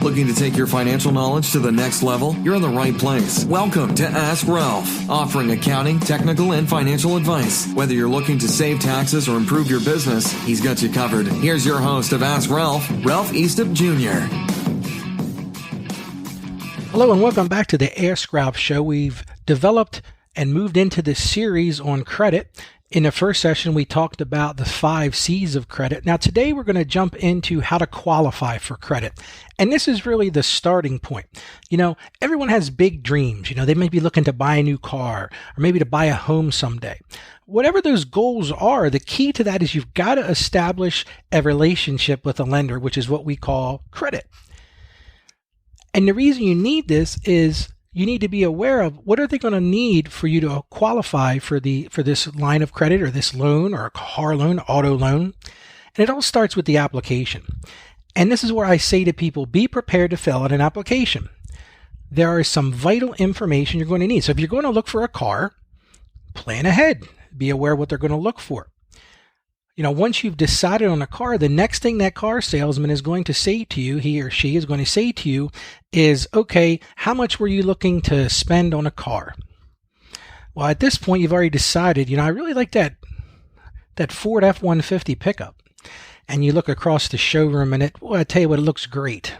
Looking to take your financial knowledge to the next level? You're in the right place. Welcome to Ask Ralph, offering accounting, technical, and financial advice. Whether you're looking to save taxes or improve your business, he's got you covered. Here's your host of Ask Ralph, Ralph Eastop Jr. Hello and welcome back to the Ask Ralph Show. We've developed and moved into this series on credit. In the first session, we talked about the 5 C's of credit. Now, today we're going to jump into how to qualify for credit. And this is really the starting point. You know, everyone has big dreams. You know, they may be looking to buy a new car or maybe to buy a home someday. Whatever those goals are, the key to that is you've got to establish a relationship with a lender, which is what we call credit. And the reason you need this is you need to be aware of what are they going to need for you to qualify for this line of credit or this loan or a car loan, auto loan. And it all starts with the application. And this is where I say to people, be prepared to fill out an application. There is some vital information you're going to need. So if you're going to look for a car, plan ahead. Be aware of what they're going to look for. You know, once you've decided on a car, the next thing that car salesman is going to say to you, he or she is going to say to you is, okay, how much were you looking to spend on a car? Well, at this point, you've already decided, you know, I really like that Ford F-150 pickup. And you look across the showroom and I tell you what, it looks great.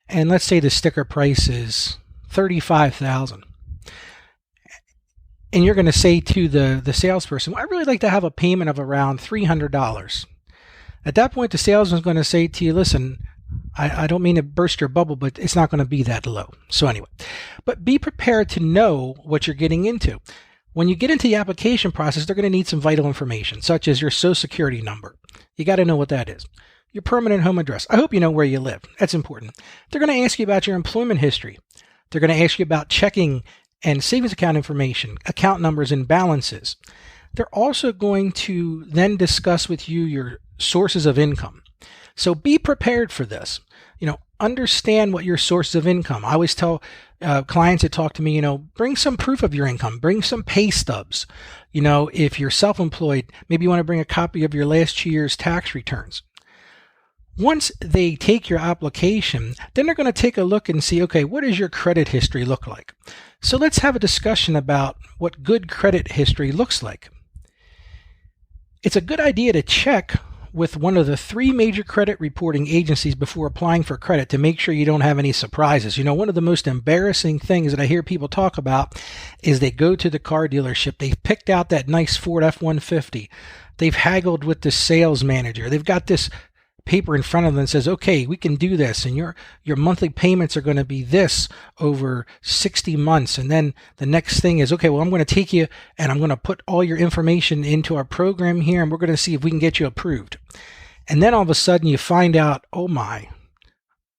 And let's say the sticker price is $35,000. And you're going to say to the salesperson, well, I'd really like to have a payment of around $300. At that point, the salesman's going to say to you, listen, I don't mean to burst your bubble, but it's not going to be that low. So anyway, but be prepared to know what you're getting into. When you get into the application process, they're going to need some vital information, such as your social security number. You got to know what that is. Your permanent home address. I hope you know where you live. That's important. They're going to ask you about your employment history. They're going to ask you about checking and savings account information, account numbers and balances. They're also going to then discuss with you your sources of income. So be prepared for this. You know, understand what your sources of income. I always tell clients that talk to me, you know, bring some proof of your income, bring some pay stubs. You know, if you're self-employed, maybe you want to bring a copy of your last year's tax returns. Once they take your application, then they're going to take a look and see, okay, what does your credit history look like? So let's have a discussion about what good credit history looks like. It's a good idea to check with one of the 3 major credit reporting agencies before applying for credit to make sure you don't have any surprises. You know, one of the most embarrassing things that I hear people talk about is they go to the car dealership, they've picked out that nice Ford F-150, they've haggled with the sales manager, they've got this paper in front of them that says, okay, we can do this, and your monthly payments are going to be this over 60 months. And then the next thing is, okay, well, I'm going to take you and I'm going to put all your information into our program here, and we're going to see if we can get you approved. And then all of a sudden you find out, oh my,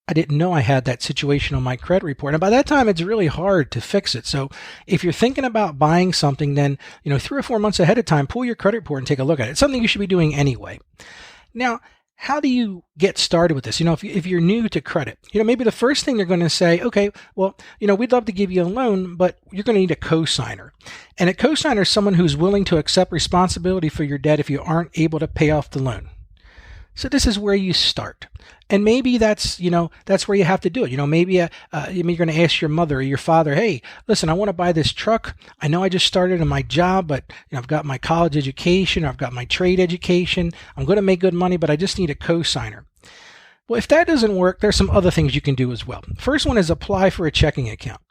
I didn't know I had that situation on my credit report. And by that time, it's really hard to fix it. So if you're thinking about buying something, then, you know, 3 or 4 months ahead of time, pull your credit report and take a look at it. It's something you should be doing anyway. Now, how do you get started with this? You know, if you're new to credit, you know, maybe the first thing they're going to say, okay, well, you know, we'd love to give you a loan, but you're going to need a co-signer. And a co-signer is someone who's willing to accept responsibility for your debt if you aren't able to pay off the loan. So this is where you start. And maybe that's where you have to do it. You know, maybe you're going to ask your mother or your father, hey, listen, I want to buy this truck. I know I just started in my job, but you know, I've got my college education, or I've got my trade education. I'm going to make good money, but I just need a co-signer. Well, if that doesn't work, there's some other things you can do as well. First one is apply for a checking account.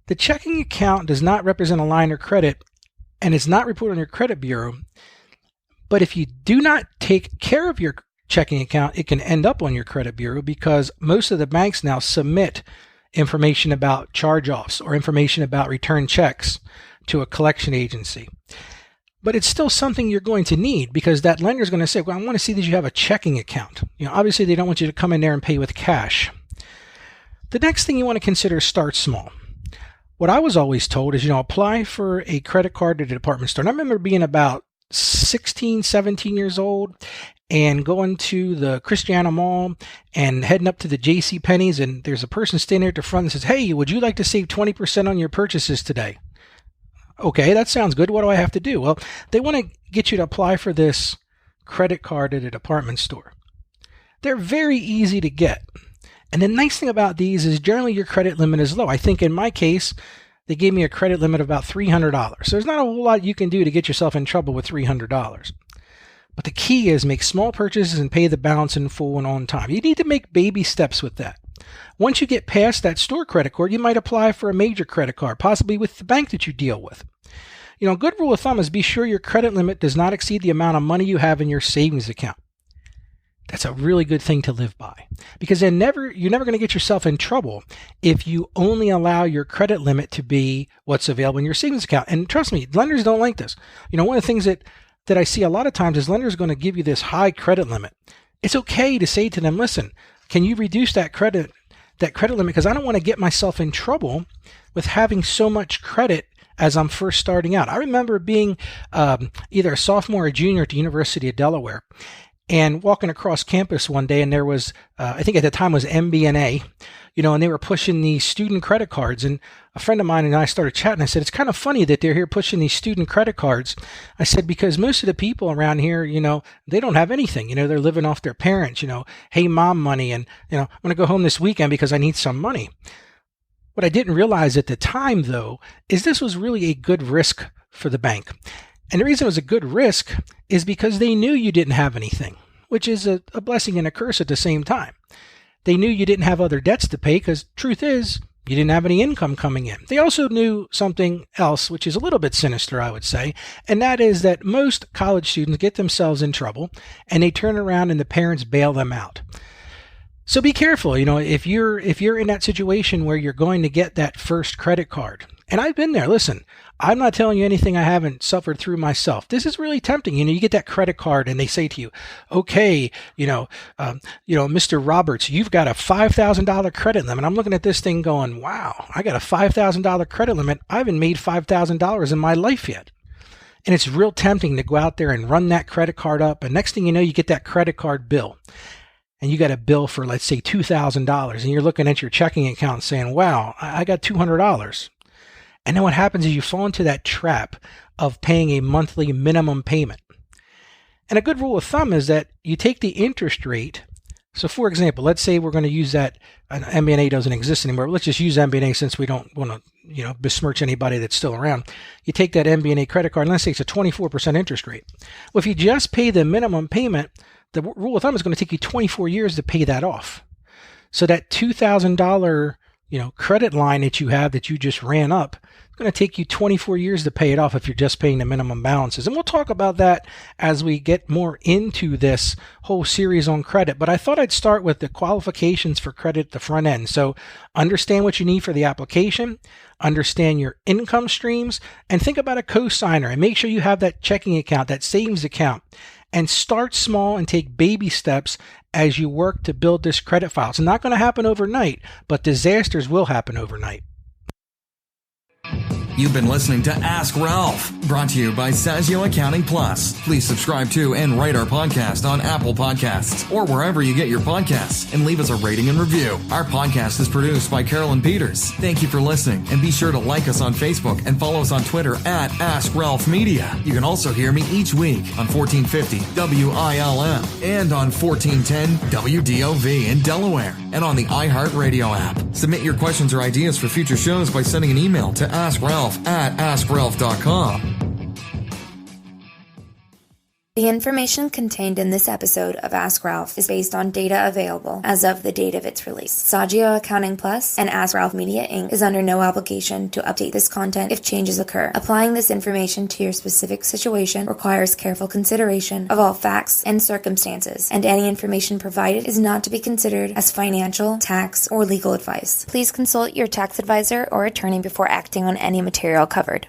The checking account does not represent a line of credit, and it's not reported on your credit bureau. But if you do not take care of your checking account, it can end up on your credit bureau, because most of the banks now submit information about charge-offs or information about return checks to a collection agency. But it's still something you're going to need, because that lender is going to say, well, I want to see that you have a checking account. You know, obviously they don't want you to come in there and pay with cash. The next thing you want to consider is start small. What I was always told is, you know, apply for a credit card at a department store. And I remember being about 16, 17 years old and going to the Christiana Mall and heading up to the J.C. Penney's, and there's a person standing there at the front and says, hey, would you like to save 20% on your purchases today? Okay, that sounds good. What do I have to do? Well, they want to get you to apply for this credit card at a department store. They're very easy to get. And the nice thing about these is generally your credit limit is low. I think in my case, they gave me a credit limit of about $300. So there's not a whole lot you can do to get yourself in trouble with $300. But the key is make small purchases and pay the balance in full and on time. You need to make baby steps with that. Once you get past that store credit card, you might apply for a major credit card, possibly with the bank that you deal with. A good rule of thumb is be sure your credit limit does not exceed the amount of money you have in your savings account. That's a really good thing to live by, because then you're never going to get yourself in trouble if you only allow your credit limit to be what's available in your savings account. And trust me, lenders don't like this. One of the things that I see a lot of times is lenders are going to give you this high credit limit. It's okay to say to them, listen, can you reduce that credit limit, because I don't want to get myself in trouble with having so much credit as I'm first starting out. I remember being either a sophomore or junior at the University of Delaware, and walking across campus one day, and there was, I think at the time was MBNA, and they were pushing these student credit cards. And a friend of mine and I started chatting. I said, it's kind of funny that they're here pushing these student credit cards. I said, because most of the people around here, they don't have anything. They're living off their parents, hey mom money. And, I'm going to go home this weekend because I need some money. What I didn't realize at the time, though, is this was really a good risk for the bank. And the reason it was a good risk is because they knew you didn't have anything, which is a blessing and a curse at the same time. They knew you didn't have other debts to pay because truth is you didn't have any income coming in. They also knew something else, which is a little bit sinister, I would say, and that is that most college students get themselves in trouble and they turn around and the parents bail them out. So be careful, if you're in that situation where you're going to get that first credit card. And I've been there. Listen, I'm not telling you anything I haven't suffered through myself. This is really tempting. You get that credit card and they say to you, okay, Mr. Roberts, you've got a $5,000 credit limit. I'm looking at this thing going, wow, I got a $5,000 credit limit. I haven't made $5,000 in my life yet. And it's real tempting to go out there and run that credit card up. And next thing you know, you get that credit card bill. And you got a bill for, let's say, $2,000. And you're looking at your checking account saying, wow, I got $200. And then what happens is you fall into that trap of paying a monthly minimum payment. And a good rule of thumb is that you take the interest rate. So for example, let's say we're going to use that, MBNA doesn't exist anymore. Let's just use MBNA since we don't want to, besmirch anybody that's still around. You take that MBNA credit card and let's say it's a 24% interest rate. Well, if you just pay the minimum payment, the rule of thumb is going to take you 24 years to pay that off. So that $2,000 credit line that you have that you just ran up, it's going to take you 24 years to pay it off if you're just paying the minimum balances. And we'll talk about that as we get more into this whole series on credit. But I thought I'd start with the qualifications for credit at the front end. So understand what you need for the application, understand your income streams, and think about a cosigner and make sure you have that checking account, that savings account. And start small and take baby steps as you work to build this credit file. It's not going to happen overnight, but disasters will happen overnight. You've been listening to Ask Ralph, brought to you by Saggio Accounting Plus. Please subscribe to and rate our podcast on Apple Podcasts or wherever you get your podcasts, and leave us a rating and review. Our podcast is produced by Carolyn Peters. Thank you for listening, and be sure to like us on Facebook and follow us on Twitter at Ask Ralph Media. You can also hear me each week on 1450 WILM and on 1410 WDOV in Delaware and on the iHeartRadio app. Submit your questions or ideas for future shows by sending an email to AskRalph@AskRalph.com. The information contained in this episode of Ask Ralph is based on data available as of the date of its release. Saggio Accounting Plus and Ask Ralph Media Inc. is under no obligation to update this content if changes occur. Applying this information to your specific situation requires careful consideration of all facts and circumstances, and any information provided is not to be considered as financial, tax, or legal advice. Please consult your tax advisor or attorney before acting on any material covered.